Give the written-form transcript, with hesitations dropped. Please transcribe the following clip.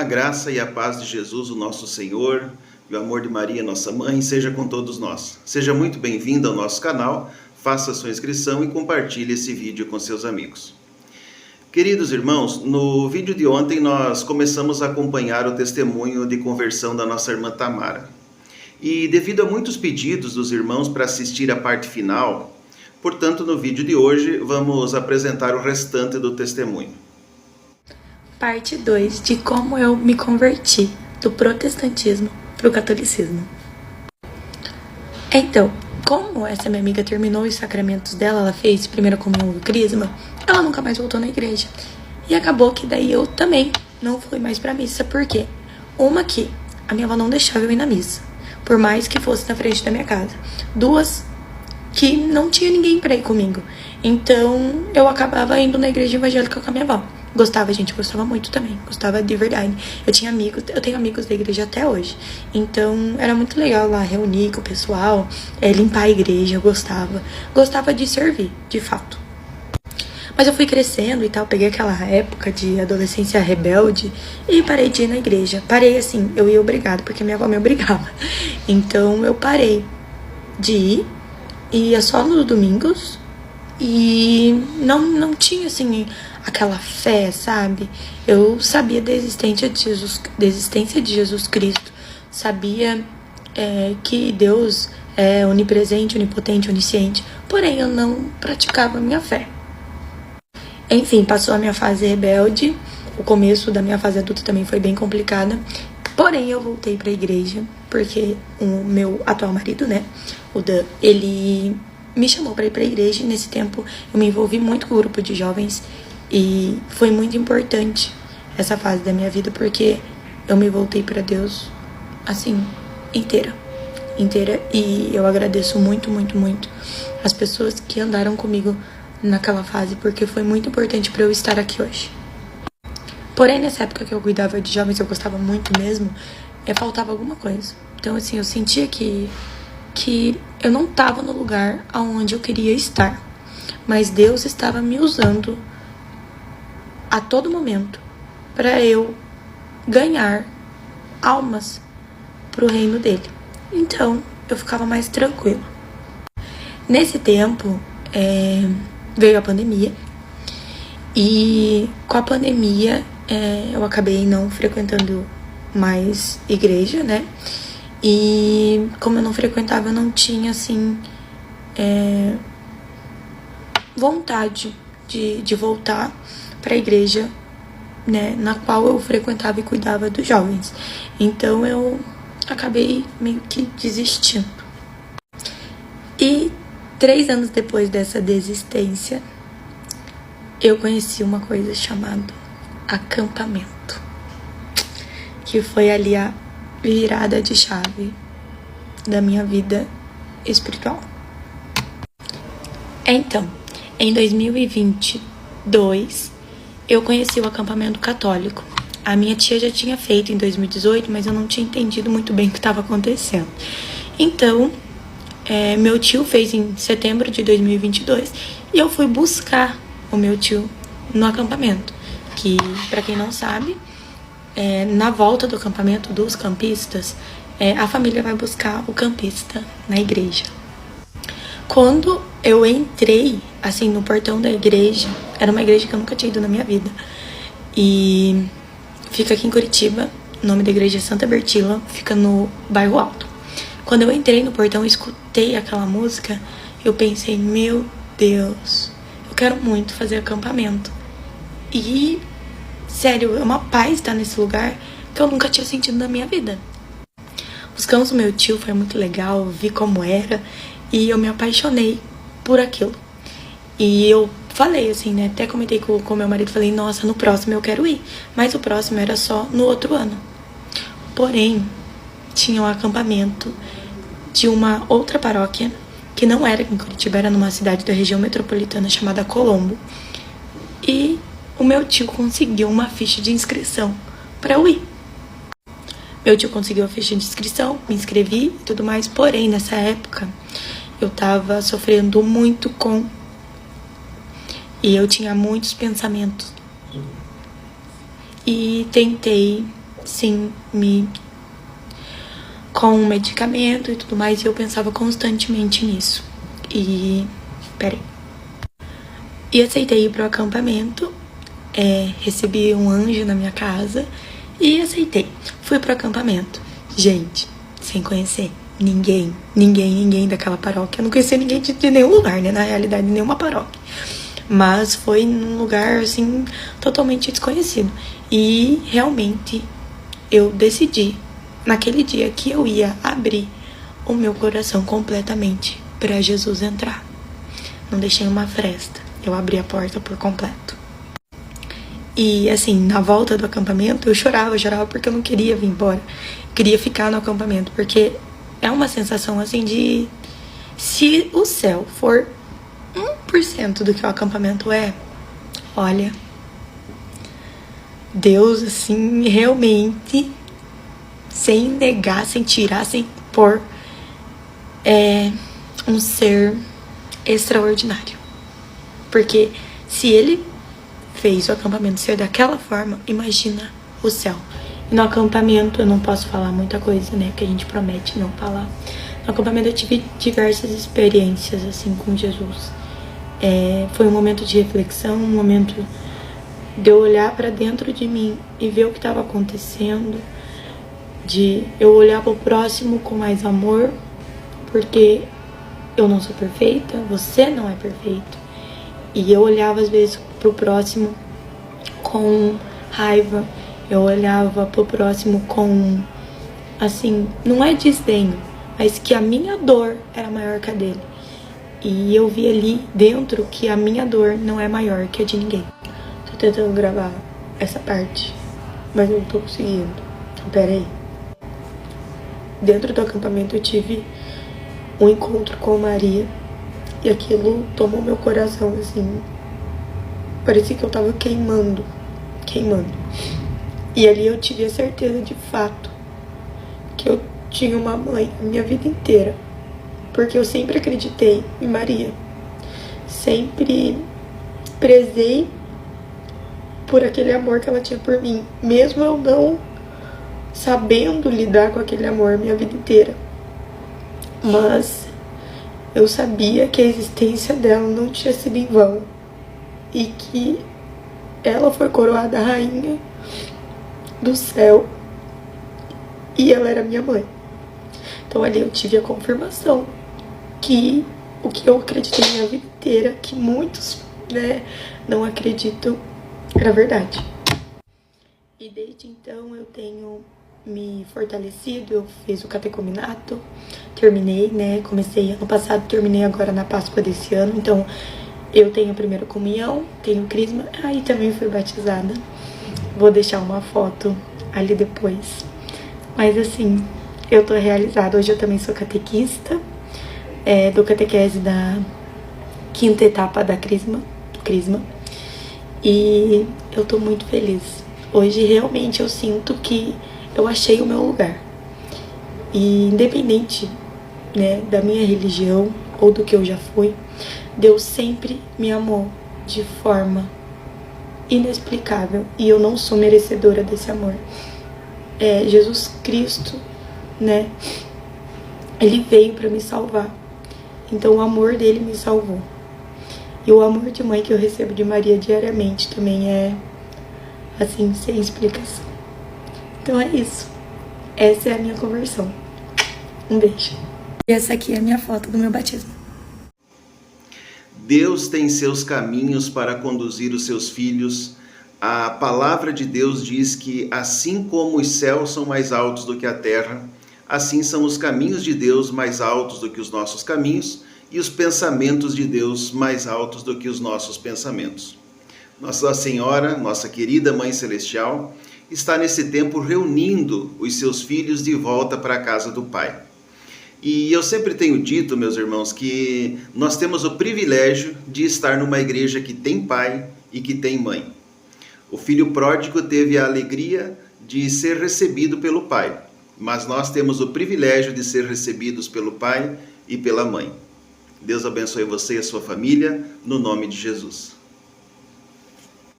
A graça e a paz de Jesus, o nosso Senhor, e o amor de Maria, nossa mãe, seja com todos nós. Seja muito bem-vindo ao nosso canal, faça sua inscrição e compartilhe esse vídeo com seus amigos. Queridos irmãos, no vídeo de ontem nós começamos a acompanhar o testemunho de conversão da nossa irmã Tamara. E devido a muitos pedidos dos irmãos para assistir a parte final, portanto no vídeo de hoje vamos apresentar o restante do testemunho. Parte 2 de como eu me converti do protestantismo para o catolicismo. Então, como essa minha amiga terminou os sacramentos dela, ela fez primeira comunhão e crisma, ela nunca mais voltou na igreja. E acabou que daí eu também não fui mais pra missa. Por quê? Uma que a minha avó não deixava eu ir na missa, por mais que fosse na frente da minha casa. Duas, que não tinha ninguém pra ir comigo. Então, eu acabava indo na igreja evangélica com a minha avó. Gostava, gente, gostava muito também. Gostava de verdade. Eu tenho amigos da igreja até hoje. Então, era muito legal lá reunir com o pessoal, limpar a igreja, eu gostava. Gostava de servir, de fato. Mas eu fui crescendo e tal, peguei aquela época de adolescência rebelde e parei de ir na igreja. Parei assim, eu ia obrigada, porque minha avó me obrigava. Então, eu parei de ir, ia só nos domingos e não tinha, assim, aquela fé, sabe? Eu sabia da existência de Jesus Cristo. Sabia que Deus é onipresente, onipotente, onisciente. Porém, eu não praticava a minha fé. Enfim, passou a minha fase rebelde. O começo da minha fase adulta também foi bem complicada. Porém, eu voltei pra igreja, porque o meu atual marido, né, o Dan, ele me chamou pra ir pra igreja. E nesse tempo, eu me envolvi muito com o grupo de jovens. E foi muito importante essa fase da minha vida, porque eu me voltei pra Deus, assim, inteira. E eu agradeço muito, muito, muito as pessoas que andaram comigo naquela fase, porque foi muito importante pra eu estar aqui hoje. Porém, nessa época que eu cuidava de jovens, eu gostava muito mesmo, faltava alguma coisa. Então, assim, eu sentia que eu não tava no lugar aonde eu queria estar. Mas Deus estava me usando a todo momento para eu ganhar almas pro reino dele. Então, eu ficava mais tranquila. Nesse tempo, veio a pandemia. E com a pandemia, eu acabei não frequentando mais igreja, né? E como eu não frequentava, eu não tinha, assim, vontade de voltar para a igreja, né, na qual eu frequentava e cuidava dos jovens. Então eu acabei meio que desistindo. E 3 anos depois dessa desistência, eu conheci uma coisa chamada acampamento, que foi ali a virada de chave da minha vida espiritual. Então, em 2022, eu conheci o acampamento católico. A minha tia já tinha feito em 2018, mas eu não tinha entendido muito bem o que estava acontecendo. Então, meu tio fez em setembro de 2022 e eu fui buscar o meu tio no acampamento. Que, para quem não sabe, na volta do acampamento dos campistas, a família vai buscar o campista na igreja. Quando eu entrei, assim, no portão da igreja, era uma igreja que eu nunca tinha ido na minha vida. E fica aqui em Curitiba, o nome da igreja é Santa Bertila, fica no Bairro Alto. Quando eu entrei no portão e escutei aquela música, eu pensei, meu Deus, eu quero muito fazer acampamento. E, sério, é uma paz estar nesse lugar que eu nunca tinha sentido na minha vida. Buscamos o meu tio, foi muito legal, vi como era. E eu me apaixonei por aquilo. E eu falei assim, né? Até comentei com meu marido, falei, nossa, no próximo eu quero ir. Mas o próximo era só no outro ano. Porém, tinha um acampamento de uma outra paróquia, que não era em Curitiba, era numa cidade da região metropolitana chamada Colombo. E o meu tio conseguiu uma ficha de inscrição para eu ir. Meu tio conseguiu a ficha de inscrição, me inscrevi e tudo mais. Porém, nessa época, eu tava sofrendo muito e eu tinha muitos pensamentos. E tentei sim, com medicamento e tudo mais, e eu pensava constantemente nisso. E aceitei ir pro acampamento, recebi um anjo na minha casa e aceitei. Fui pro acampamento. Gente, sem conhecer ninguém daquela paróquia. Eu não conhecia ninguém de nenhum lugar, né? Na realidade, nenhuma paróquia. Mas foi num lugar, assim, totalmente desconhecido. E realmente eu decidi, naquele dia, que eu ia abrir o meu coração completamente para Jesus entrar. Não deixei uma fresta. Eu abri a porta por completo. E, assim, na volta do acampamento, eu chorava porque eu não queria vir embora. Eu queria ficar no acampamento, porque é uma sensação, assim, de... Se o céu for 1% do que o acampamento é, olha... Deus, assim, realmente, sem negar, sem tirar, sem pôr, é um ser extraordinário. Porque se ele fez o acampamento ser daquela forma, imagina o céu. E no acampamento eu não posso falar muita coisa, né? Porque a gente promete não falar. No acampamento eu tive diversas experiências, assim, com Jesus. Foi um momento de reflexão, um momento de eu olhar pra dentro de mim e ver o que estava acontecendo. De eu olhar pro próximo com mais amor, porque eu não sou perfeita, você não é perfeito. E eu olhava às vezes pro próximo com raiva, eu olhava pro próximo com, assim, não é desdenho, mas que a minha dor era maior que a dele. E eu vi ali dentro que a minha dor não é maior que a de ninguém. Tô tentando gravar essa parte, mas não tô conseguindo. Então, pera aí. Dentro do acampamento eu tive um encontro com Maria. E aquilo tomou meu coração, assim. Parecia que eu tava queimando. E ali eu tive a certeza de fato que eu tinha uma mãe a minha vida inteira. Porque eu sempre acreditei em Maria. Sempre prezei por aquele amor que ela tinha por mim. Mesmo eu não sabendo lidar com aquele amor a minha vida inteira. Mas eu sabia que a existência dela não tinha sido em vão. E que ela foi coroada rainha do céu. E ela era minha mãe. Então ali eu tive a confirmação que o que eu acreditei minha vida inteira, que muitos, né, não acreditam, era verdade. E desde então eu tenho me fortalecido, eu fiz o catecumenato, terminei, né, comecei ano passado, terminei agora na Páscoa desse ano, então eu tenho a primeira comunhão, tenho crisma, aí também fui batizada, vou deixar uma foto ali depois, mas assim, eu tô realizada, hoje eu também sou catequista, do catequese da 5ª etapa do crisma, e eu tô muito feliz. Hoje realmente eu sinto que eu achei o meu lugar. E independente, né, da minha religião ou do que eu já fui, Deus sempre me amou de forma inexplicável. E eu não sou merecedora desse amor. Jesus Cristo, né, ele veio para me salvar. Então o amor dele me salvou. E o amor de mãe que eu recebo de Maria diariamente também é, assim, sem explicação. Então é isso. Essa é a minha conversão. Um beijo. E essa aqui é a minha foto do meu batismo. Deus tem seus caminhos para conduzir os seus filhos. A palavra de Deus diz que assim como os céus são mais altos do que a terra, assim são os caminhos de Deus mais altos do que os nossos caminhos e os pensamentos de Deus mais altos do que os nossos pensamentos. Nossa Senhora, nossa querida Mãe Celestial, está nesse tempo reunindo os seus filhos de volta para a casa do Pai. E eu sempre tenho dito, meus irmãos, que nós temos o privilégio de estar numa igreja que tem pai e que tem mãe. O filho pródigo teve a alegria de ser recebido pelo pai, mas nós temos o privilégio de ser recebidos pelo pai e pela mãe. Deus abençoe você e a sua família, no nome de Jesus.